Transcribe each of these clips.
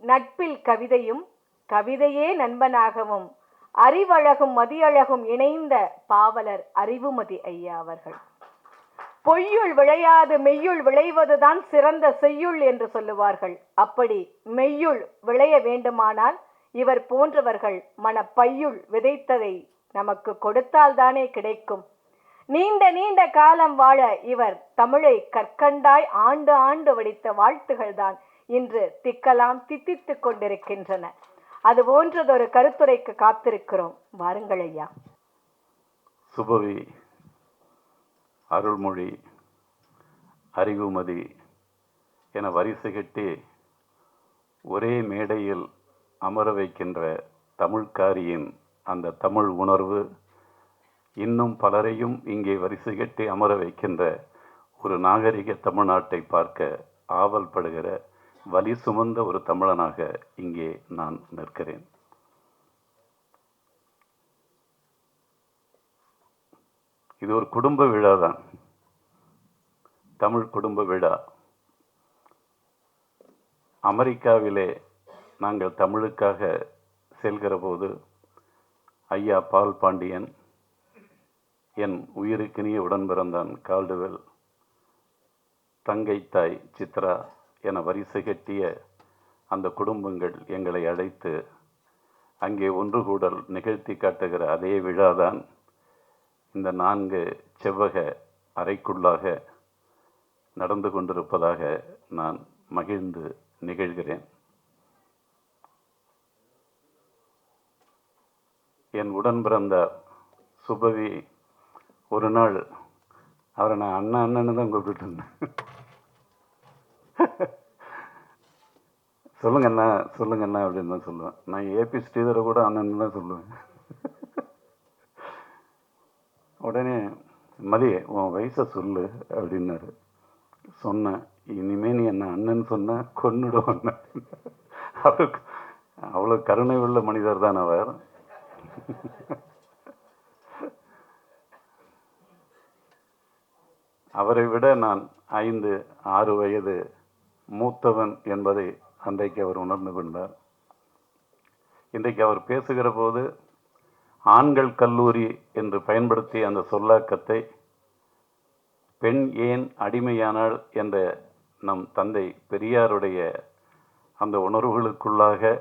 நட்பில் கவிதையும் கவிதையே நண்பனாகவும் அறிவழகும் மதியழகும் இணைந்த பாவலர் அறிவுமதி ஐயா அவர்கள். பொய்யுள் விளையாது மெய்யுள் விளைவதுதான் சிறந்த செய்யுள் என்று சொல்லுவார்கள். அப்படி மெய்யுள் விளைய வேண்டுமானால் இவர் போன்றவர்கள் மனப்பையுள் விதைத்ததை நமக்கு கொடுத்தால்தானே கிடைக்கும். நீண்ட நீண்ட காலம் வாழ இவர் தமிழை கற்கண்டாய் ஆண்டு ஆண்டு வடித்த வாழ்த்துகள் தான் இன்று திக்கலாம் தித்தித்து கொண்டிருக்கின்றன. அது போன்றதொரு கருத்துரைக்கு காத்திருக்கிறோம். வாருங்கள் ஐயா. சுபவி, அருள்மொழி, அறிவுமதி என வரிசை கட்டி ஒரே மேடையில் அமர வைக்கின்ற தமிழ்காரியின் அந்த தமிழ் உணர்வு இன்னும் பலரையும் இங்கே வரிசை கட்டி அமர வைக்கின்ற ஒரு நாகரிக தமிழ்நாட்டை பார்க்க ஆவல் படுகிற வலி சுமந்த ஒரு தமிழனாக இங்கே நான் நிற்கிறேன். இது ஒரு குடும்ப விழா தான், தமிழ் குடும்ப விழா. அமெரிக்காவிலே நாங்கள் தமிழுக்காக செல்கிற போது ஐயா பால் பாண்டியன், என் உயிருக்கினிய உடன் பிறந்தான் கால்டுவெல், தங்கை தாய் சித்ரா என வரிசை கட்டிய அந்த குடும்பங்கள் எங்களை அழைத்து அங்கே ஒன்று கூடல் நிகழ்த்தி காட்டுகிற அதே விழாதான் இந்த 4 செவ்வக அறைக்குள்ளாக நடந்து கொண்டிருப்பதாக நான் மகிழ்ந்து நிகழ்கிறேன். என் உடன் பிறந்த சுபவி ஒரு நாள் அவரை நான் அண்ணன்னு தான் கூப்பிட்டு இருந்தேன். சொல்லுங்கண்ணா சொல்லுங்கண்ணா அப்படின்னு தான் சொல்லுவேன். நான் ஏபி ஸ்ரீதரை கூட அண்ணன் தான் சொல்லுவேன். உடனே மதி உன் வயசை சொல்லு அப்படின்னாரு. சொன்னேன், இனிமே நீ என்ன அண்ணன் சொன்ன கொன்னுடுவோம். அவருக்கு அவ்வளோ கருணை உள்ள மனிதர் தான் அவர். அவரை விட நான் 5-6 வயது மூத்தவன் என்பதை அன்றைக்கு அவர் உணர்ந்து கொண்டார். இன்றைக்கு அவர் பேசுகிற போது ஆண்கள் கல்லூரி என்று பயன்படுத்திய அந்த சொல்லாக்கத்தை பெண் ஏன் அடிமையானாள் என்ற நம் தந்தை பெரியாருடைய அந்த உணர்வுகளுக்குள்ளாக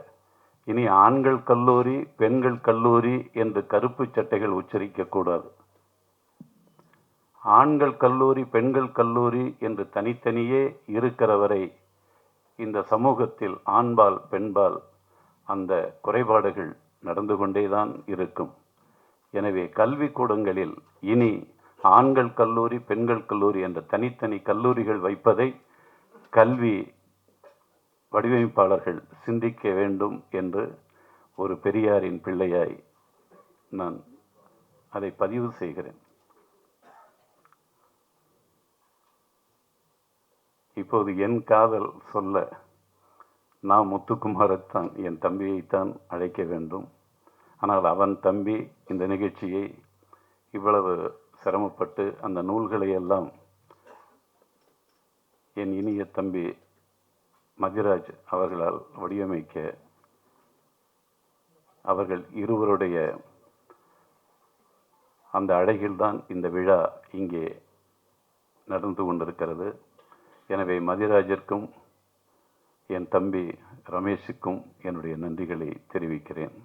இனி ஆண்கள் கல்லூரி பெண்கள் கல்லூரி என்று கருப்பு சட்டைகள் உச்சரிக்கக்கூடாது. ஆண்கள் கல்லூரி பெண்கள் கல்லூரி என்று தனித்தனியே இருக்கிறவரை இந்த சமூகத்தில் ஆண்பால் பெண்பால் அந்த குறைபாடுகள் நடந்து கொண்டேதான் இருக்கும். எனவே கல்விக்கூடங்களில் இனி ஆண்கள் கல்லூரி பெண்கள் கல்லூரி என்ற தனித்தனி கல்லூரிகள் வைப்பதை கல்வி வடிவமைப்பாளர்கள் சிந்திக்க வேண்டும் என்று ஒரு பெரியாரின் பிள்ளையாய் நான் அதை பதிவு செய்கிறேன். இப்போது என் காதல் சொல்ல நான் முத்துக்குமாரைத்தான், என் தம்பியைத்தான் அழைக்க வேண்டும். ஆனால் அவன் தம்பி இந்த நிகழ்ச்சியை இவ்வளவு சிரமப்பட்டு அந்த நூல்களை எல்லாம் என் இனிய தம்பி மதிராஜ் அவர்களால் வடிவமைக்க அவர்கள் இருவருடைய அந்த அழகில்தான் இந்த விழா இங்கே நடந்து கொண்டிருக்கிறது. எனவே மதிராஜிற்கும் என் தம்பி ரமேஷுக்கும் என்னுடைய நன்றிகளை தெரிவிக்கிறேன்.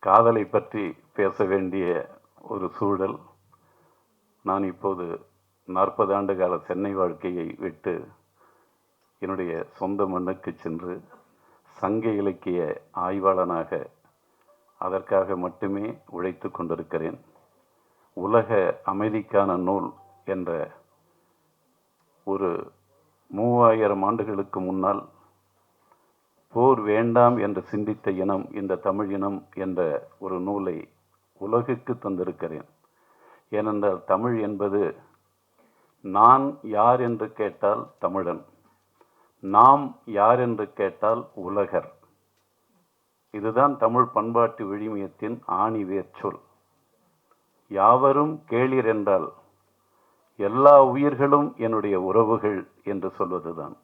காதலை பற்றி பேச வேண்டிய ஒரு சூழல். நான் இப்போது 40 ஆண்டு கால சென்னை வாழ்க்கையை விட்டு என்னுடைய சொந்த மண்ணுக்கு சென்று சங்க இலக்கிய ஆய்வாளனாக அதற்காக மட்டுமே உழைத்து கொண்டிருக்கிறேன். உலக அமைதிக்கான நூல் என்ற ஒரு 3000 ஆண்டுகளுக்கு முன்னால் போர் வேண்டாம் என்று சிந்தித்த இனம் இந்த தமிழ் இனம் என்ற ஒரு நூலை உலகுக்கு தந்திருக்கிறேன். ஏனென்றால் தமிழ் என்பது நான் யார் என்று கேட்டால் தமிழன், நாம் யார் என்று கேட்டால் உலகர். இதுதான் தமிழ் பண்பாட்டு விழுமியத்தின் ஆணி வேர்ச்சொல். யாவரும் கேளீர் என்றால் எல்லா உயிர்களும் என்னுடைய உறவுகள் என்று சொல்வதுதான்.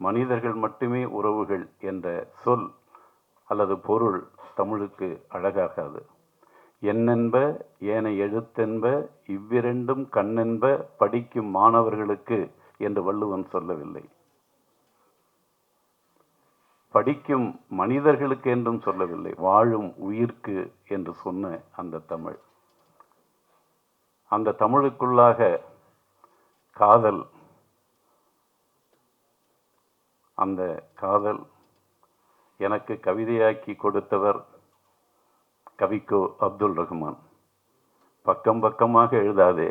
மனிதர்கள் மட்டுமே உறவுகள் என்ற சொல் அல்லது பொருள் தமிழுக்கு அழகாகாது. எண்ணென்ப ஏன எழுத்தென்ப இவ்விரண்டும் கண்ணென்ப படிக்கும் மாணவர்களுக்கு என்று வள்ளுவன் சொல்லவில்லை. படிக்கும் மனிதர்களுக்கு என்றும் சொல்லவில்லை, வாழும் உயிர்க்கு என்று சொன்ன அந்த தமிழ். அந்த தமிழுக்குள்ளாக காதல், அந்த காதல் எனக்கு கவிதையாக்கி கொடுத்தவர் கவிக்கோ அப்துல் ரஹ்மான். பக்கம் பக்கமாக எழுதாதே,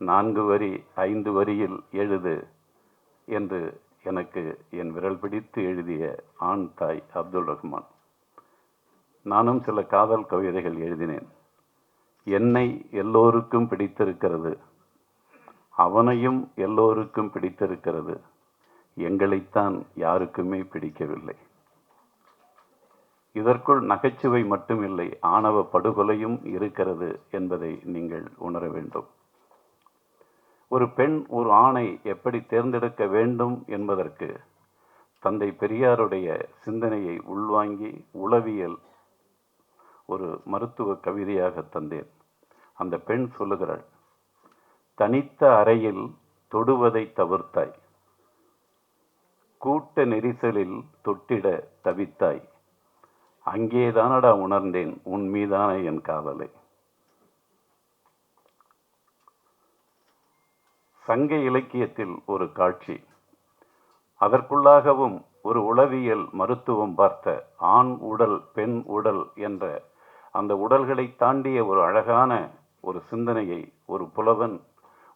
4 வரி 5 வரியில் எழுது என்று எனக்கு என் விரல் பிடித்து எழுதிய ஆண் தாய் அப்துல் ரஹ்மான். நானும் சில காதல் கவிதைகள் எழுதினேன். என்னை எல்லோருக்கும் பிடித்திருக்கிறது, அவனையும் எல்லோருக்கும் பிடித்திருக்கிறது, எங்களைத்தான் யாருக்குமே பிடிக்கவில்லை. இதற்குள் நகைச்சுவை மட்டுமில்லை, ஆணவ படுகொலையும் இருக்கிறது என்பதை நீங்கள் உணர வேண்டும். ஒரு பெண் ஒரு ஆணை எப்படி தேர்ந்தெடுக்க வேண்டும் என்பதற்கு தந்தை பெரியாருடைய சிந்தனையை உள்வாங்கி உளவியல் ஒரு மருத்துவ கவிதையாக தந்தேன். அந்த பெண் சொல்லுகிறாள், தனித்த அறையில் தொடுவதை தவிர்த்தாய், கூட்ட நெரிசலில் தொட்டிட தவித்தாய், அங்கேதானடா உணர்ந்தேன் உன் மீதான என் காதலை. சங்க இலக்கியத்தில் ஒரு காட்சி, அதற்குள்ளாகவும் ஒரு உளவியல் மருத்துவம் பார்த்த ஆண் உடல் பெண் உடல் என்ற அந்த உடல்களை தாண்டிய ஒரு அழகான ஒரு சிந்தனையை ஒரு புலவன்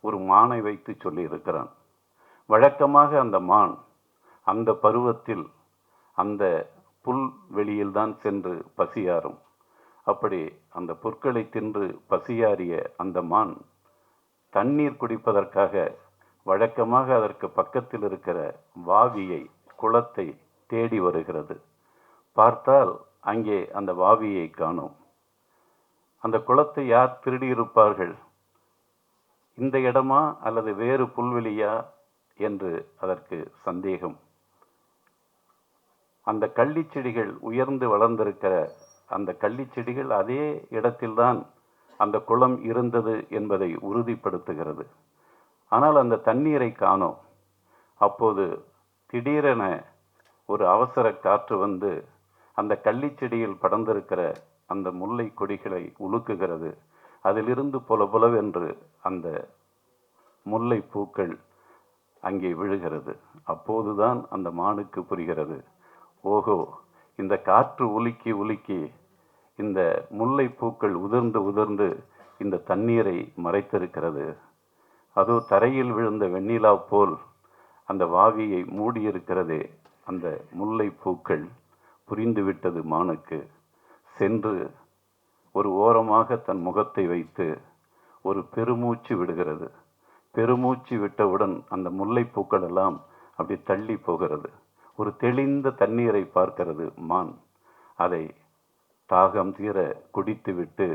ஒரு மானை வைத்து சொல்லியிருக்கிறான். வழக்கமாக அந்த மான் அந்த பருவத்தில் அந்த புல் வெளியில்தான் சென்று பசியாறும். அப்படி அந்த புற்களை தின்று பசியாறிய அந்த மான் தண்ணீர் குடிப்பதற்காக வழக்கமாக அதற்கு பக்கத்தில் இருக்கிற வாவியை, குளத்தை தேடி வருகிறது. பார்த்தால் அங்கே அந்த வாவியை காணோம். அந்த குளத்தை யார் திருடியிருப்பார்கள்? இந்த இடமா அல்லது வேறு புல்வெளியா என்று அதற்கு சந்தேகம். அந்த கள்ளிச்செடிகள் உயர்ந்து வளர்ந்திருக்கிற அந்த கள்ளிச்செடிகள் அதே இடத்தில்தான் அந்த குளம் இருந்தது என்பதை உறுதிப்படுத்துகிறது. ஆனால் அந்த தண்ணீரை காணோம். அப்போது திடீரென ஒரு அவசர காற்று வந்து அந்த கள்ளிச்செடியில் படர்ந்திருக்கிற அந்த முல்லை கொடிகளை உலுக்குகிறது. அதிலிருந்து பொலவென்று அந்த முல்லை பூக்கள் அங்கே விழுகிறது. அப்போதுதான் அந்த மானுக்கு புரிகிறது, ஓஹோ, இந்த காற்று உலுக்கி உலுக்கி இந்த முல்லை பூக்கள் உதிர்ந்து உதிர்ந்து இந்த தண்ணீரை மறைத்திருக்கிறது. அதோ தரையில் விழுந்த வெண்ணிலா போல் அந்த வாவியை மூடியிருக்கிறதே அந்த முல்லை பூக்கள். புரிந்துவிட்டது மானுக்கு. சென்று ஒரு ஓரமாக தன் முகத்தை வைத்து ஒரு பெருமூச்சு விடுகிறது. பெருமூச்சு விட்டவுடன் அந்த முல்லை பூக்கள் எல்லாம் அப்படி தள்ளி போகிறது. ஒரு தெளிந்த தண்ணீரை பார்க்கிறது மான். அதை தாகம் தீர குடித்துவிட்டு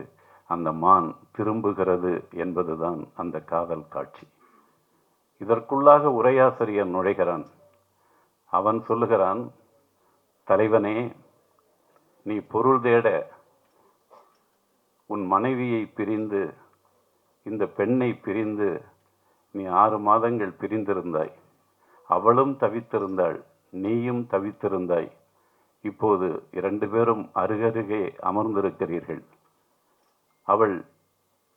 அந்த மான் திரும்புகிறது என்பதுதான் அந்த காதல் காட்சி. இதற்குள்ளாக உரையாசிரியர் நுழைகிறான். அவன் சொல்லுகிறான், தலைவனே, நீ பொருள் தேட உன் மனைவியை பிரிந்து இந்த பெண்ணை பிரிந்து நீ 6 மாதங்கள் பிரிந்திருந்தாய். அவளும் தவித்திருந்தாள், நீயும் தவித்திருந்தாய். இப்போது 2 பேரும் அருகருகே அமர்ந்திருக்கிறீர்கள். அவள்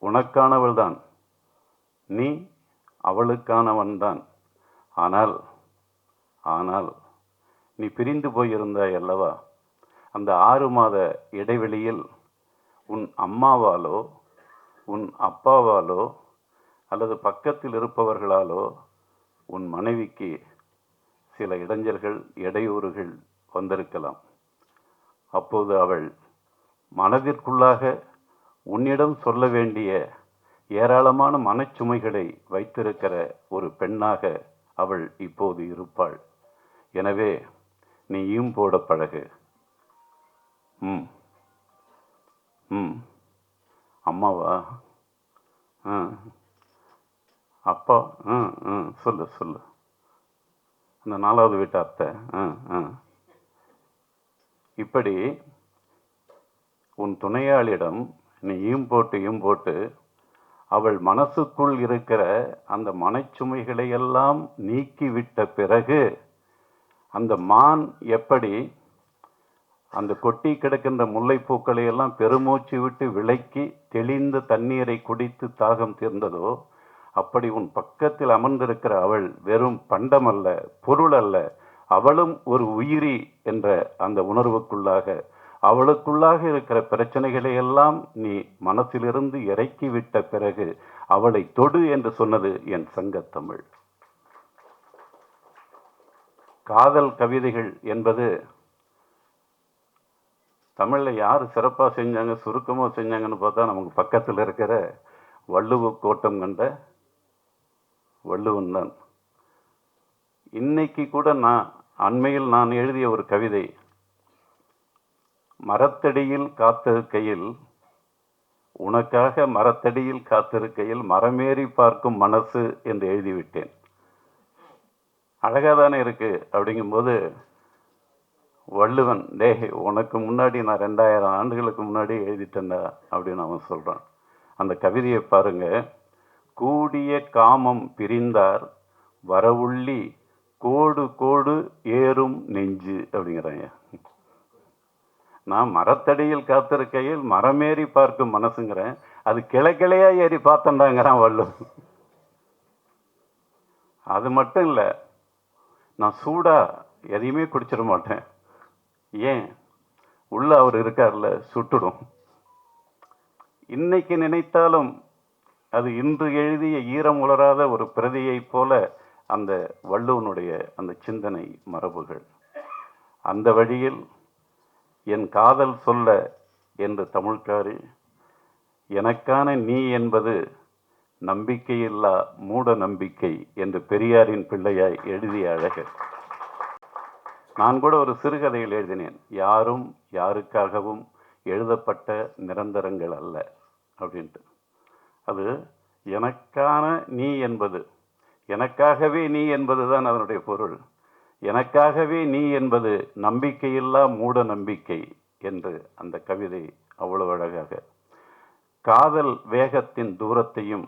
உனக்கானவள்தான், நீ அவளுக்கானவன்தான். ஆனால் ஆனால் நீ பிரிந்து போயிருந்தாய் அல்லவா? அந்த 6 மாத இடைவெளியில் உன் அம்மாவாலோ உன் அப்பாவாலோ அல்லது பக்கத்தில் இருப்பவர்களாலோ உன் மனைவிக்கு சில இடைஞ்சல்கள் இடையூறுகள் வந்திருக்கலாம். அப்போது அவள் மனதிற்குள்ளாக உன்னிடம் சொல்ல வேண்டிய ஏராளமான மனச்சுமைகளை வைத்திருக்கிற ஒரு பெண்ணாக அவள் இப்போது இருப்பாள். எனவே நீயும் போட பழகு. அம்மாவா? அப்பா? சொல்லு சொல்லு. அந்த 4வது வீட்டு அத்தை. இப்படி உன் துணையாளிடம் நீ போட்டு அவள் மனசுக்குள் இருக்கிற அந்த மனச்சுமைகளை எல்லாம் நீக்கிவிட்ட பிறகு அந்த மான் எப்படி அந்த கொட்டி கிடக்கின்ற முல்லைப்பூக்களை எல்லாம் பெருமூச்சு விட்டு விலக்கி தெளிந்த தண்ணீரை குடித்து தாகம் தீர்ந்ததோ, அப்படி உன் பக்கத்தில் அமர்ந்திருக்கிற அவள் வெறும் பண்டம் அல்ல, பொருள் அல்ல, அவளும் ஒரு உயிரி என்ற அந்த உணர்வுக்குள்ளாக, அவளுக்குள்ளாக இருக்கிற பிரச்சனைகளை எல்லாம் நீ மனசிலிருந்து இறக்கிவிட்ட பிறகு அவளை தொடு என்று சொன்னது என் சங்கத்தமிழ். காதல் கவிதைகள் என்பது தமிழில் யார் சிறப்பாக செஞ்சாங்க, சுருக்கமாக செஞ்சாங்கன்னு பார்த்தா நமக்கு பக்கத்தில் இருக்கிற வள்ளுவ கோட்டம் கண்ட வள்ளுவன் தான். இன்னைக்கு கூட அண்மையில் நான் எழுதிய ஒரு கவிதை, மரத்தடியில் காத்திருக்கையில், உனக்காக மரத்தடியில் காத்திருக்கையில் மரமேறி பார்க்கும் மனசு என்று எழுதிவிட்டேன். அழகாக தானே இருக்கு. அப்படிங்கும்போது வள்ளுவன், உனக்கு முன்னாடி நான் 2000 ஆண்டுகளுக்கு முன்னாடி எழுதிட்டேன்டா அப்படின்னு அவன் சொல்கிறான். அந்த கவிதையை பாருங்க. கூடிய காமம் பிரிந்தார் வரவுள்ளி கோடு கோடு ஏறும் நெஞ்சு அப்படிங்கிறாங்க. நான் மரத்தடியில் காத்திருக்கையில் மரமேறி பார்க்கும் மனசுங்கிறேன், அது கிளைக்கிளையா ஏறி பார்த்தண்டாங்கிறான் வள்ளுவன். அது மட்டும் இல்லை, நான் சூடா எதையுமே குடிச்சிட மாட்டேன். ஏன்? உள்ள அவர் இருக்கார்ல, சுட்டுடும். இன்னைக்கு நினைத்தாலும் அது இன்று எழுதிய ஈரம் உலராத ஒரு பிரதியைப் போல அந்த வள்ளுவனுடைய அந்த சிந்தனை மரபுகள். அந்த வழியில் என் காதல் சொல்ல என்று தமிழ்காரி, எனக்கான நீ என்பது நம்பிக்கையில்லா மூட நம்பிக்கை என்று பெரியாரின் பிள்ளையாய் எழுதிய அழகர். நான் கூட ஒரு சிறுகதையில் எழுதினேன், யாரும் யாருக்காகவும் எழுதப்பட்ட நிரந்தரங்கள் அல்ல அப்படின்ட்டு. அது எனக்கான நீ என்பது, எனக்காகவே நீ என்பது தான் அதனுடைய பொருள். எனக்காகவே நீ என்பது நம்பிக்கையில்லா மூட நம்பிக்கை என்று அந்த கவிதை அவ்வளவு அழகாக. காதல் வேகத்தின் தூரத்தையும்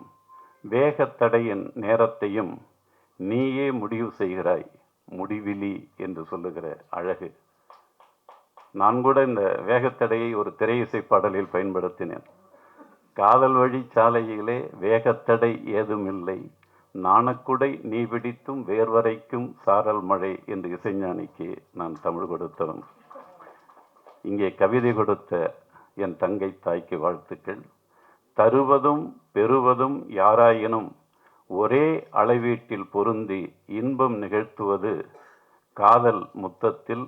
வேகத்தடையின் நேரத்தையும் நீயே முடிவு செய்கிறாய், முடிவிலி என்று சொல்லுகிற அழகு. நான் கூட இந்த வேகத்தடையை ஒரு திரை இசை பாடலில் பயன்படுத்தினேன். காதல் வழி சாலையிலே வேகத்தடை ஏதுமில்லை, நாணக்குடை நீ பிடித்தும் வேர்வரைக்கும் சாரல் மழை என்று இசைஞானிக்கு நான் தமிழ் கொடுத்தவன். இங்கே கவிதை கொடுத்த என் தங்கை தாய்க்கு வாழ்த்துக்கள். தருவதும் பெறுவதும் யாராயினும் ஒரே அளவீட்டில் பொருந்தி இன்பம் நிகழ்த்துவது காதல் முத்தத்தில்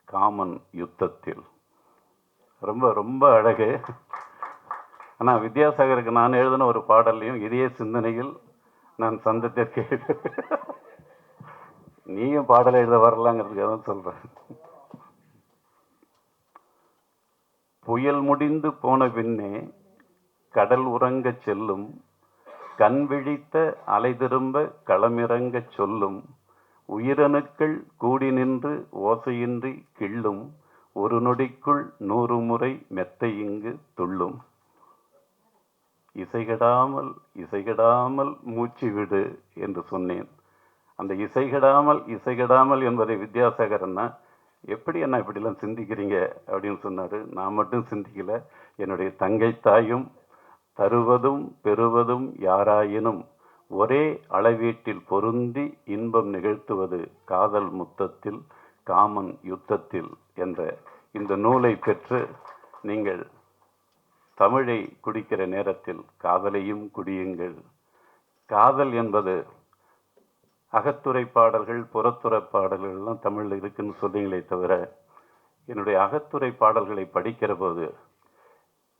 காமன் யுத்தத்தில். ரொம்ப ரொம்ப அழகு. ஆனால் வித்யாசாகருக்கு நான் எழுதின ஒரு பாடல்லையும் இதே சிந்தனையில் நான் சந்தத்திற்கு நீயும் பாடல் எழுத வரலாங்கிறதுக்காக தான் சொல்கிறேன். புயல் முடிந்து போன பின்னே கடல் உறங்க செல்லும், கண் விழித்த அலை திரும்ப களமிறங்க சொல்லும், உயிரணுக்கள் கூடி நின்று ஓசையின்றி கிள்ளும், ஒரு நொடிக்குள் 100 முறை மெத்தை இங்கு துள்ளும், இசைகடாமல் இசைகடாமல் மூச்சு விடு என்று சொன்னேன். அந்த இசைகடாமல் என்பதை வித்யாசாகரன்னா, எப்படி என்ன இப்படிலாம் சிந்திக்கிறீங்க அப்படின்னு சொன்னார். நான் மட்டும் சிந்திக்கல, என்னுடைய தங்கை தாயும். தருவதும் பெறுவதும் யாராயினும் ஒரே அளவீட்டில் பொருந்தி இன்பம் நிகழ்த்துவது காதல் முத்தத்தில் காமன் யுத்தத்தில் என்ற இந்த நூலை பெற்று நீங்கள் தமிழை குடிக்கிற நேரத்தில் காதலையும் குடியுங்கள். காதல் என்பது அகத்துறை பாடல்கள் புறத்துறை பாடல்கள்லாம் தமிழில் இருக்குன்னு சொல்றீங்களே தவிர, என்னுடைய அகத்துறை பாடல்களை படிக்கிற போது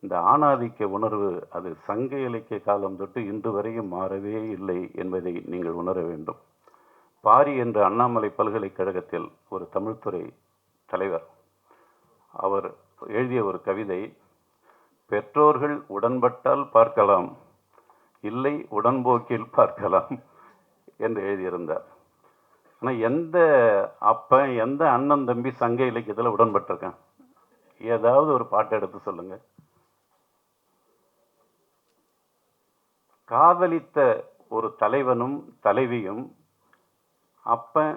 இந்த ஆணாதிக்க உணர்வு அது சங்க இலக்கிய காலம் தொட்டு இன்று வரையும் மாறவே இல்லை என்பதை நீங்கள் உணர வேண்டும். பாரி என்ற அண்ணாமலை பல்கலைக்கழகத்தில் ஒரு தமிழ்துறை தலைவர், அவர் எழுதிய ஒரு கவிதை, பெற்றோர்கள் உடன்பட்டால் பார்க்கலாம், இல்லை உடன்போக்கில் பார்க்கலாம் என்று எழுதியிருந்தார். ஆனால் எந்த அப்பன் எந்த அண்ணன் தம்பி சங்க இலக்கியத்தில் உடன்பட்டிருக்கேன்? ஏதாவது ஒரு பாட்டை எடுத்து சொல்லுங்க. காதலித்த ஒரு தலைவனும் தலைவியும் அப்பன்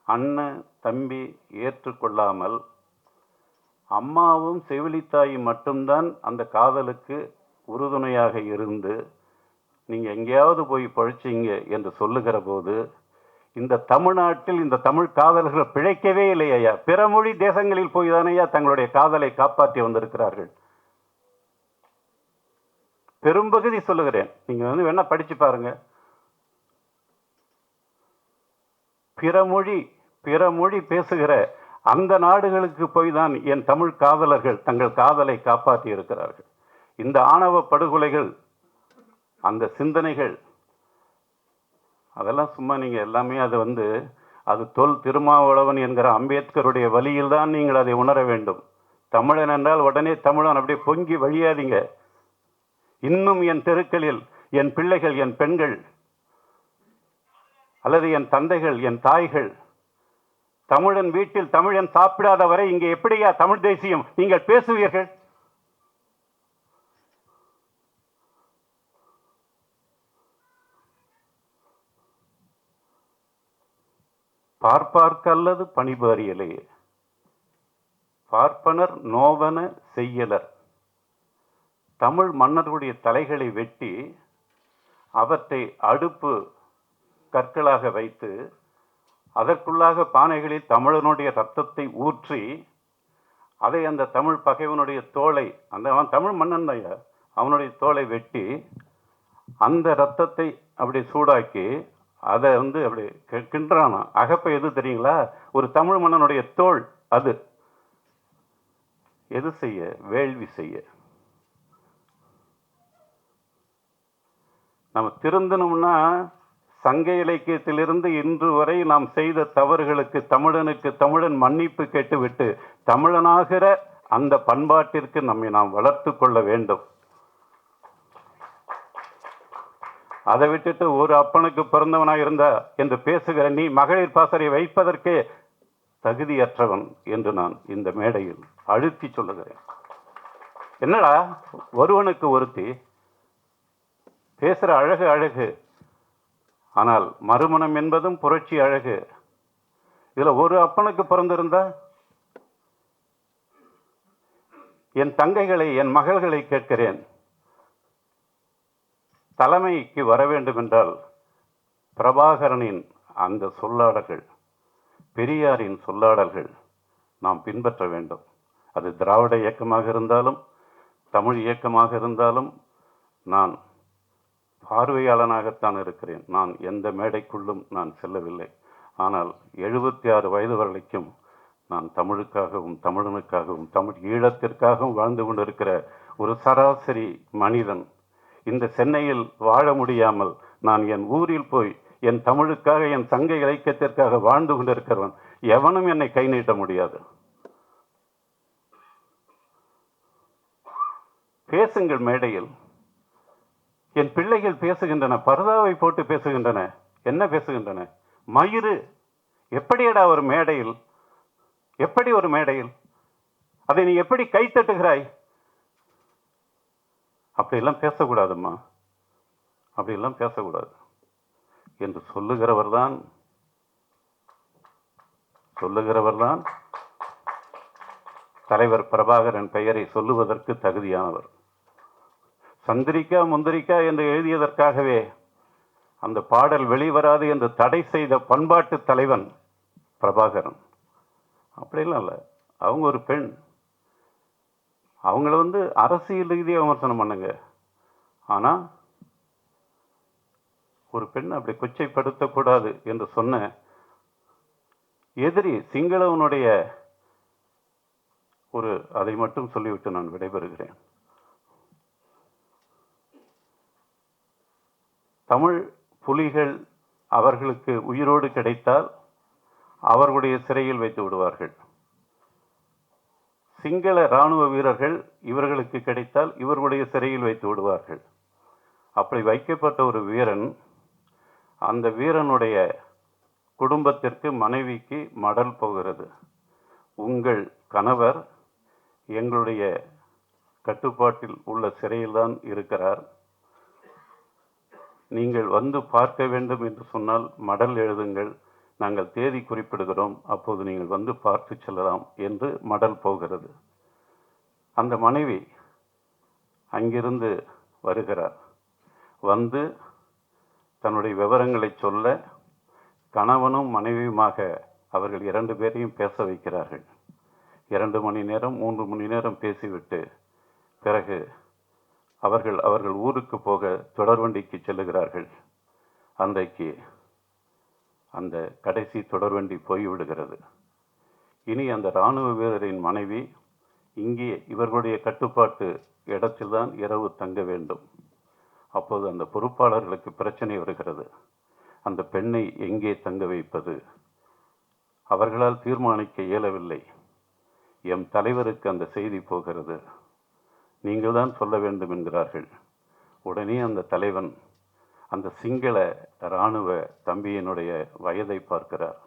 அண்ணன் தம்பி ஏற்றுக்கொள்ளாமல் அம்மாவும் செவிலித்தாயும் மட்டும்தான் அந்த காதலுக்கு உறுதுணையாக இருந்து நீங்கள் எங்கேயாவது போய் பழிச்சிங்க என்று சொல்லுகிற போது இந்த தமிழ்நாட்டில் இந்த தமிழ் காதலர்கள் பிழைக்கவே இல்லை ஐயா. பிற மொழி தேசங்களில் போய் தானையா தங்களுடைய காதலை காப்பாற்றி வந்திருக்கிறார்கள். பெரும்பகுதி சொல்லுகிறேன், நீங்க வேணா படிச்சு பாருங்க. பிற மொழி பேசுகிற அந்த நாடுகளுக்கு போய் தான் என் தமிழ் காதலர்கள் தங்கள் காதலை காப்பாற்றி இருக்கிறார்கள். இந்த ஆணவ படுகொலைகள், அந்த சிந்தனைகள், அதெல்லாம் சும்மா நீங்க எல்லாமே அது தொல் திருமாவளவன் என்கிற அம்பேத்கருடைய வழியில் தான் நீங்கள் அதை உணர வேண்டும். தமிழன் என்றால் உடனே தமிழன் அப்படியே பொங்கி வழியாதீங்க. இன்னும் என் தெருக்களில் என் பிள்ளைகள், என் பெண்கள் அல்லது என் தந்தைகள், என் தாய்கள், தமிழன் வீட்டில் தமிழன் சாப்பிடாத வரை இங்கே எப்படியா தமிழ் தேசியம் நீங்கள் பேசுவீர்கள்? பார்ப்பார்க்கல்லது பணிபாரியலே பார்ப்பனர் நோவன செய்யலர். தமிழ் மன்னர்களுடைய தலைகளை வெட்டி அவற்றை அடுப்பு கற்களாக வைத்து அதற்குள்ளாக பானைகளில் தமிழனுடைய ரத்தத்தை ஊற்றி அதை அந்த தமிழ் பகைவனுடைய தோலை, அந்த தமிழ் மன்னன் தான் அவனுடைய தோலை வெட்டி அந்த ரத்தத்தை அப்படி சூடாக்கி அதை அப்படி கின்றானா. அகப்பை எது தெரியுங்களா? ஒரு தமிழ் மன்னனுடைய தோல். அது எது செய்ய? வேள்வி செய்ய. நம்ம திருந்தணும்னா சங்க இலக்கியத்திலிருந்து இன்று வரை நாம் செய்த தவறுகளுக்கு தமிழன் மன்னிப்பு கேட்டுவிட்டு தமிழனாகிற அந்த பண்பாட்டிற்கு நம்மை நாம் வளர்த்து கொள்ள வேண்டும். அதை விட்டுட்டு ஒரு அப்பனுக்கு பிறந்தவனாக இருந்தா என்று பேசுகிற நீ மகளிர் பாசறை வைப்பதற்கே தகுதியற்றவன் என்று நான் இந்த மேடையில் அழுத்தி சொல்லுகிறேன். என்னடா ஒருவனுக்கு ஒருத்தி பேசுற அழகு, ஆனால் மறுமணம் என்பதும் புரட்சி அழகு. இதுல ஒரு அப்பனுக்கு பிறந்திருந்தா என் தங்கைகளை, என் மகள்களை கேட்கிறேன், தலைமைக்கு வர வேண்டும் என்றால் பிரபாகரனின் அந்த சொல்லாடல்கள், பெரியாரின் சொல்லாடல்கள் நாம் பின்பற்ற வேண்டும். அது திராவிட இயக்கமாக இருந்தாலும் தமிழ் இயக்கமாக இருந்தாலும் நான் பார்வையாளனாகத்தான் இருக்கிறேன். நான் எந்த மேடைக்குள்ளும் நான் செல்லவில்லை. ஆனால் 76 வயது வரைக்கும் நான் தமிழுக்காகவும் தமிழனுக்காகவும் தமிழ் ஈழத்திற்காகவும் வாழ்ந்து கொண்டிருக்கிற ஒரு சராசரி மனிதன். இந்த சென்னையில் வாழ முடியாமல் நான் என் ஊரில் போய் என் தமிழுக்காக, என் சங்க இலக்கியத்திற்காக வாழ்ந்து கொண்டிருக்கிறவன். எவனும் என்னை கை நீட்ட முடியாது. பேசுங்கள் மேடையில். என் பிள்ளைகள் பேசுகின்றன, பரதாவை போட்டு பேசுகின்றன. என்ன பேசுகின்றன? மயிறு. எப்படியடா ஒரு மேடையில், எப்படி ஒரு மேடையில் அதை நீ எப்படி கை தட்டுகிறாய்? அப்படியெல்லாம் பேசக்கூடாதும்மா, அப்படியெல்லாம் பேசக்கூடாது என்று சொல்லுகிறவர்தான் தலைவர் பிரபாகரன் பெயரை சொல்லுவதற்கு தகுதியானவர். சந்திரிக்கா முந்திரிக்கா என்று எழுதியதற்காகவே அந்த பாடல் வெளிவராது என்று தடை செய்த பண்பாட்டு தலைவன் பிரபாகரன். அப்படிலாம் இல்லை. அவங்க ஒரு பெண். அவங்கள அரசியல் ரீதியாக விமர்சனம் பண்ணுங்க. ஆனால் ஒரு பெண் அப்படி கொச்சைப்படுத்தக்கூடாது என்று சொன்ன எதிரி சிங்களவனுடைய அதை மட்டும் சொல்லிவிட்டு நான் விடைபெறுகிறேன். தமிழ் புலிகள் அவர்களுக்கு உயிரோடு கிடைத்தால் அவர்களுடைய சிறையில் வைத்து விடுவார்கள். சிங்கள இராணுவ வீரர்கள் இவர்களுக்கு கிடைத்தால் இவர்களுடைய சிறையில் வைத்து விடுவார்கள். அப்படி வைக்கப்பட்ட ஒரு வீரன், அந்த வீரனுடைய குடும்பத்திற்கு மனைவிக்கு மடல் போகிறது. உங்கள் கணவர் எங்களுடைய கட்டுப்பாட்டில் உள்ள சிறையில்தான் இருக்கிறார். நீங்கள் வந்து பார்க்க வேண்டும் என்று சொன்னால் மடல் எழுதுங்கள், நாங்கள் தேதி குறிப்பிடுகிறோம், அப்போது நீங்கள் வந்து பார்த்து செல்லலாம் என்று மடல் போகிறது. அந்த மனைவி அங்கிருந்து வருகிறார். வந்து தன்னுடைய விவரங்களை சொல்ல கணவனும் மனைவியுமாக அவர்கள் 2 பேரையும் பேச வைக்கிறார்கள். 2 மணி நேரம் 3 மணி நேரம் பேசிவிட்டு பிறகு அவர்கள் ஊருக்கு போக தொடர்வண்டிக்கு செல்லுகிறார்கள். அன்றைக்கு அந்த கடைசி தொடர்வண்டி போய்விடுகிறது. இனி அந்த இராணுவ வீரரின் மனைவி இங்கே இவர்களுடைய கட்டுப்பாட்டு இடத்தில்தான் இரவு தங்க வேண்டும். அப்போது அந்த பொறுப்பாளர்களுக்கு பிரச்சனை வருகிறது. அந்த பெண்ணை எங்கே தங்க வைப்பது? அவர்களால் தீர்மானிக்க இயலவில்லை. எம் தலைவருக்கு அந்த செய்தி போகிறது. நீங்கள் தான் சொல்ல வேண்டும் என்கிறார்கள். உடனே அந்த தலைவன் அந்த சிங்கள இராணுவ தம்பியினுடைய வயதை பார்க்கிறார்,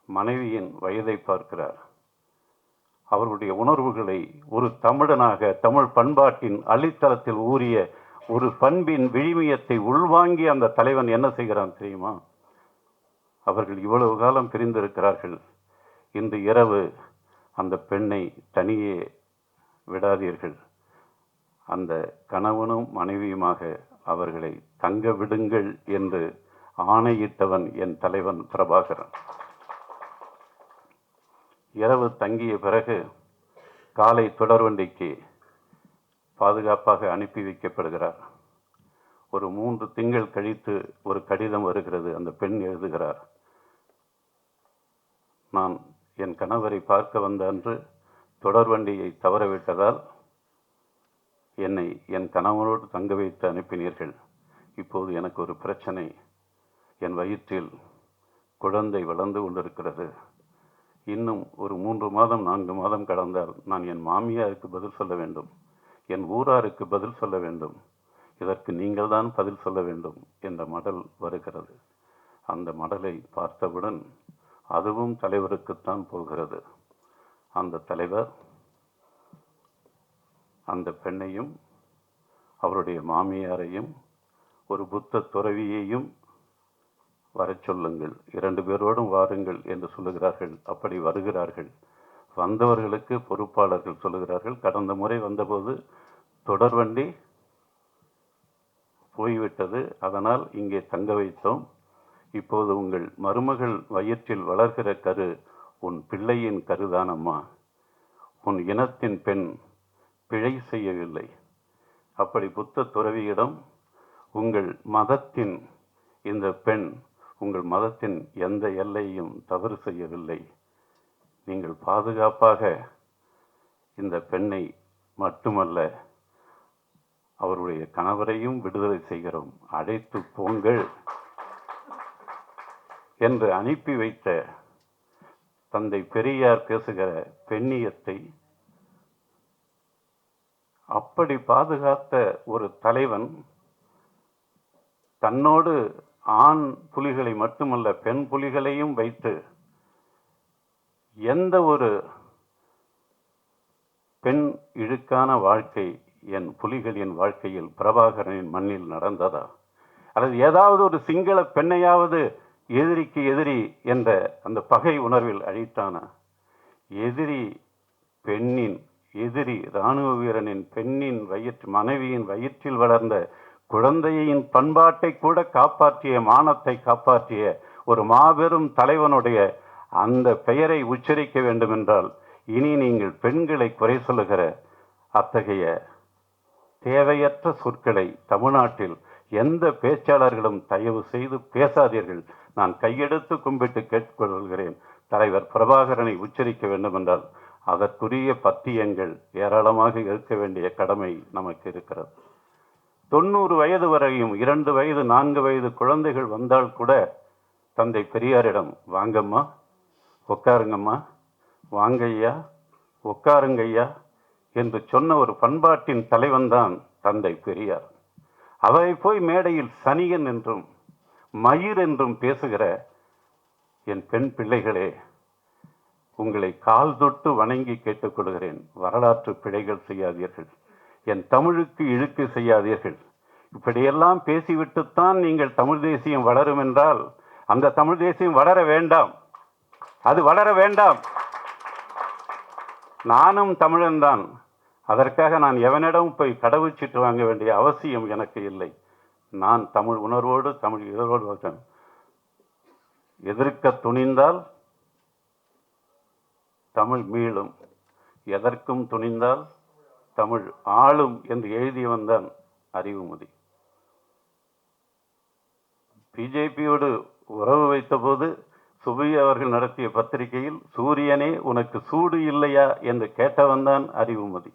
மனைவியின் வயதை பார்க்கிறார். அவர்களுடைய உணர்வுகளை ஒரு தமிழனாக தமிழ் பண்பாட்டின் அடித்தளத்தில் ஊறிய ஒரு பண்பின் விழுமியத்தை உள்வாங்கி அந்த தலைவன் என்ன செய்கிறான் தெரியுமா? அவர்கள் இவ்வளவு காலம் பிரிந்திருக்கிறார்கள். இன்று இரவு அந்த பெண்ணை தனியே விடாதீர்கள். அந்த கணவனும் மனைவியுமாக அவர்களை தங்க விடுங்கள் என்று ஆணையிட்டவன் என் தலைவன் பிரபாகரன். இரவு தங்கிய பிறகு காலை தொடர்வண்டிக்கு பாதுகாப்பாக அனுப்பி வைக்கப்படுகிறார். ஒரு 3 திங்கள் கழித்து ஒரு கடிதம் வருகிறது. அந்த பெண் எழுதுகிறார், நான் என் கணவரை பார்க்க வந்த அன்று தொடர்வண்டியை தவறவிட்டதால் என்னை என் கணவனோடு தங்க வைத்து அனுப்பினீர்கள். இப்போது எனக்கு ஒரு பிரச்சனை. என் வயிற்றில் குழந்தை வளர்ந்து கொண்டிருக்கிறது. இன்னும் ஒரு 3 மாதம் 4 மாதம் கடந்தால் நான் என் மாமியாருக்கு பதில் சொல்ல வேண்டும், என் ஊராருக்கு பதில் சொல்ல வேண்டும். இதற்கு நீங்கள் தான் பதில் சொல்ல வேண்டும் என்ற மடல் வருகிறது. அந்த மடலை பார்த்தவுடன் அதுவும் தலைவருக்குத்தான் போகிறது. அந்த தலைவர் அந்த பெண்ணையும் அவருடைய மாமியாரையும் ஒரு புத்த துறவியையும் வரச் சொல்லுங்கள், 2 பேரோடும் வாருங்கள் என்று சொல்லுகிறார்கள். அப்படி வருகிறார்கள். வந்தவர்களுக்கு பொறுப்பாளர்கள் சொல்லுகிறார்கள், கடந்த முறை வந்தபோது தொடர்வண்டி போய்விட்டது, அதனால் இங்கே தங்க வைத்தோம். இப்போது உங்கள் மருமகள் வயிற்றில் வளர்கிற கரு உன் பிள்ளையின் கருதானம்மா. உன் இனத்தின் பெண் பிழை செய்யவில்லை. அப்படி புத்த துறவியிடம் உங்கள் மதத்தின் இந்த பெண் உங்கள் மதத்தின் எந்த எல்லையும் தவறு செய்யவில்லை. நீங்கள் பாதுகாப்பாக இந்த பெண்ணை மட்டுமல்ல அவருடைய கணவரையும் விடுதலை செய்கிறோம், அழைத்து போங்கள் என்று அனுப்பி வைத்த தந்தை பெரியார் பேசுகிற பெண்ணியத்தை அப்படி பாதுகாத்த ஒரு தலைவன் தன்னோடு ஆண் புலிகளை மட்டுமல்ல பெண் புலிகளையும் வைத்து எந்த ஒரு பெண் இழுக்கான வாழ்க்கை என் புலிகளின் வாழ்க்கையில் பிரபாகரனின் மண்ணில் நடந்ததா? அல்லது ஏதாவது ஒரு சிங்கள பெண்ணையாவது எதிரிக்கு எதிரி என்ற அந்த பகை உணர்வில் அழித்தானா? எதிரி பெண்ணின் எதிரி இராணுவ வீரனின் பெண்ணின் மனைவியின் வயிற்றில் வளர்ந்த குழந்தையின் பண்பாட்டை கூட காப்பாற்றிய, மானத்தை காப்பாற்றிய ஒரு மாபெரும் தலைவனுடைய அந்த பெயரை உச்சரிக்க வேண்டும் என்றால் இனி நீங்கள் பெண்களை குறை சொல்லுகிற அத்தகைய தேவையற்ற சொற்களை தமிழ்நாட்டில் எந்த பேச்சாளர்களும் தயவு செய்து பேசாதீர்கள். நான் கையெடுத்து கும்பிட்டு கேட்டுக்கொள்கிறேன். தலைவர் பிரபாகரனை உச்சரிக்க வேண்டும் என்றால் அதற்குரிய பத்தியங்கள் ஏராளமாக இருக்க வேண்டிய கடமை நமக்கு இருக்கிறது. 90 வயது வரையும் 2 வயது 4 வயது குழந்தைகள் வந்தால் கூட தந்தை பெரியாரிடம் வாங்கம்மா, உட்காருங்கம்மா, வாங்கய்யா, உட்காருங்கய்யா என்று சொன்ன ஒரு பண்பாட்டின் தலைவன் தான் தந்தை பெரியார். அவரை போய் மேடையில் சனியன் என்றும் மயிர் என்றும் பேசுகிற என் பெண் பிள்ளைகளே, உங்களை கால் தொட்டு வணங்கி கேட்டுக்கொள்கிறேன். வரலாற்று பிழைகள் செய்யாதீர்கள். என் தமிழுக்கு இழுக்கு செய்யாதீர்கள். இப்படியெல்லாம் பேசிவிட்டுத்தான் நீங்கள் தமிழ் தேசியம் வளரும் என்றால் அந்த தமிழ் தேசியம் வளர வேண்டாம். அது வளர வேண்டாம். நானும் தமிழன்தான். அதற்காக நான் எவனிடம் போய் கடவுச்சீட்டு வாங்க வேண்டிய அவசியம் எனக்கு இல்லை. நான் தமிழ் உணர்வோடு தமிழ் இதழோடு எதிர்க்க துணிந்தால் தமிழ் மீளும், எதற்கும் துணிந்தால் தமிழ் ஆளும் என்று எழுதி வந்தான் அறிவுமதி. பிஜேபியோடு உறவு வைத்தபோது சுபி அவர்கள் நடத்திய பத்திரிகையில் சூரியனே உனக்கு சூடு இல்லையா என்று கேட்டவன்தான் அறிவுமதி.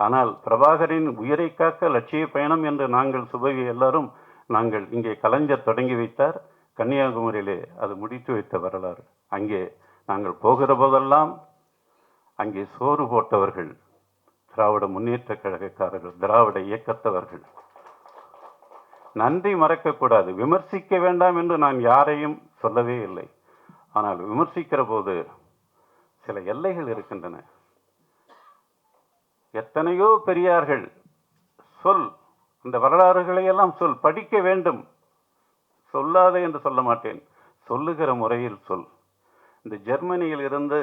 ஆனால் பிரபாகரின் உயிரை காக்க லட்சிய பயணம் என்று நாங்கள் சுபவி எல்லாரும் நாங்கள் இங்கே கலைஞர் தொடங்கி வைத்தார். கன்னியாகுமரியிலே அது முடித்து வைத்த வரலாறு. அங்கே நாங்கள் போகிற போதெல்லாம் அங்கே சோறு போட்டவர்கள் திராவிட முன்னேற்ற கழகக்காரர்கள், திராவிட இயக்கத்தவர்கள். நன்றி மறக்கக்கூடாது. விமர்சிக்க வேண்டாம் என்று நான் யாரையும் சொல்லவே இல்லை. ஆனால் விமர்சிக்கிற போது சில எல்லைகள் இருக்கின்றன. எத்தனையோ பெரியார்கள் சொல், இந்த வரலாறுகளை எல்லாம் சொல், படிக்க வேண்டும். சொல்லாதே என்று சொல்ல மாட்டேன், சொல்லுகிற முறையில் சொல். இந்த ஜெர்மனியில் இருந்து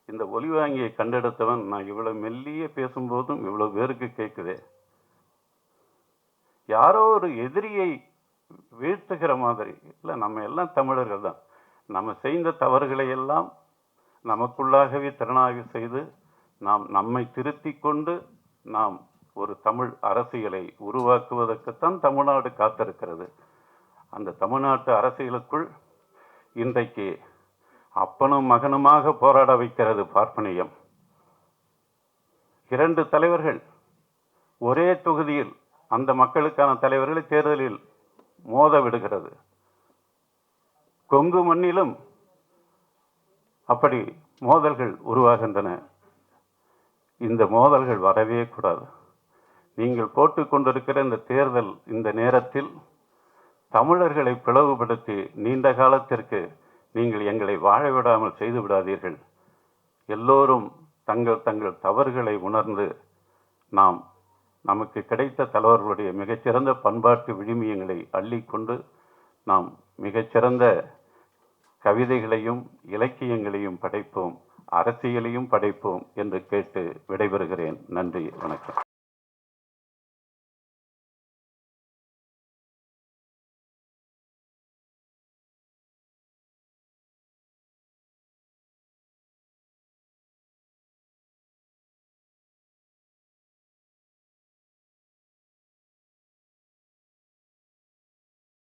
இந்த ஒலிவாங்கியை கண்டெடுத்தவன் நான் இவ்வளவு மெல்லிய பேசும்போதும் இவ்வளவு பேருக்கு கேட்குதே. யாரோ ஒரு எதிரியை வீழ்த்துகிற மாதிரி இல்லை. நம்ம எல்லாம் தமிழர்கள் தான். நம்ம செய்த தவறுகளை எல்லாம் நமக்குள்ளாகவே திறனாய்வு செய்து நாம் நம்மை திருத்தி கொண்டு நாம் ஒரு தமிழ் அரசியலை உருவாக்குவதற்குத்தான் தமிழ்நாடு காத்திருக்கிறது. அந்த தமிழ்நாட்டு அரசியலுக்குள் இன்றைக்கு அப்பனும் மகனுமாக போராட வைக்கிறது பார்ப்பனியம். 2 தலைவர்கள் ஒரே தொகுதியில் அந்த மக்களுக்கான தலைவர்களை தேர்தலில் மோத விடுகிறது. கொங்கு மண்ணிலும் அப்படி மோதல்கள் உருவாகின்றன. இந்த மோதல்கள் வரவே கூடாது. நீங்கள் போட்டுக்கொண்டிருக்கிற இந்த தேர்தல் இந்த நேரத்தில் தமிழர்களை பிளவுபடுத்தி நீண்ட காலத்திற்கு நீங்கள் எங்களை வாழ விடாமல் செய்து விடாதீர்கள். எல்லோரும் தங்கள் தங்கள் தவறுகளை உணர்ந்து நமக்கு கிடைத்த தலைவர்களுடைய மிகச்சிறந்த பண்பாட்டு விழுமியங்களை அள்ளிக்கொண்டு நாம் மிகச்சிறந்த கவிதைகளையும் இலக்கியங்களையும் படைப்போம், அரசியலையும் படைப்போம் என்று கேட்டு விடைபெறுகிறேன். நன்றி, வணக்கம்.